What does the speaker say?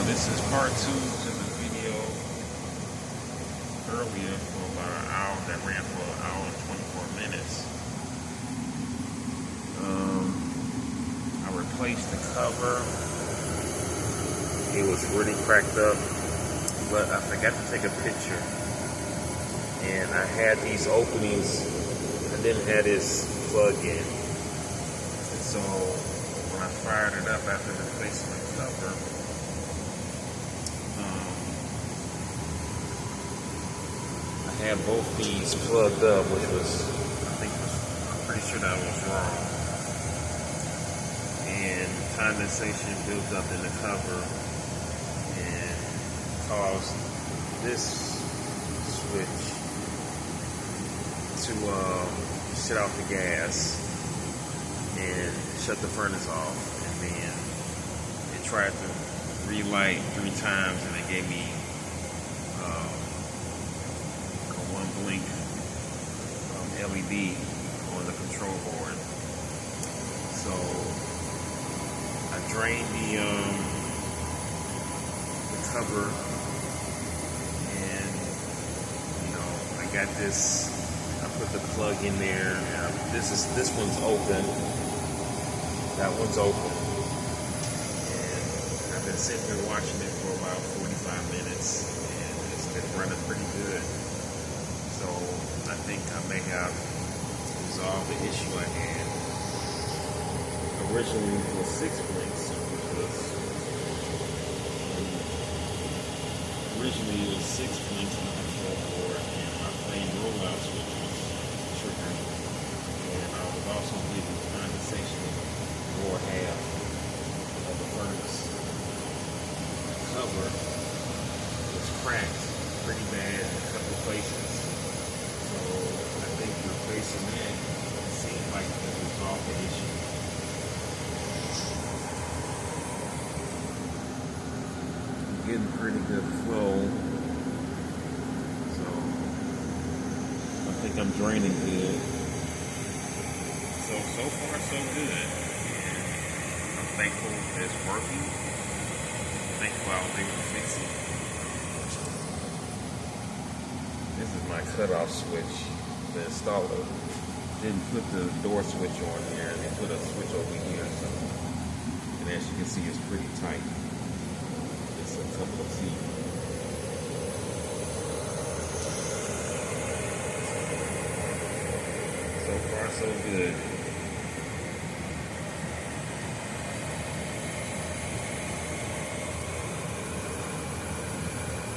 This is part 2 to the video earlier for about an hour that ran for an hour and 24 minutes. I replaced the cover. It was really cracked up, but I forgot to take a picture. And I had these openings. I didn't have this plug in. And so when I fired it up after replacing the cover, I had both these plugged up, which was, I'm pretty sure that was wrong. And condensation built up in the cover and caused this switch to shut off the gas and shut the furnace off. And then it tried to relight 3 times and it gave me one blink LED on the control board. So I drained the cover, and I got this. I put the plug in there. This one's open. That one's open, and I've been sitting here watching it for about 45 minutes, and it's been running pretty good. So I think I may have resolved the issue I had. Originally for 6 blinks, originally it was 6 blinks on the control board, and my flame rollout switch was triggering. And I was also getting condensation in the lower half of the furnace. The cover was cracked pretty bad in a couple of places. So I think replacing that seemed like it would resolve the issue. Getting pretty good flow, so I think I'm draining good. So far so good, and I'm thankful that it's working. I'm thankful I was able to fix it. This is my cutoff switch. The installer didn't put the door switch on here, they put a switch over here, so, and as you can see, it's pretty tight. A couple of feet. So far, so good.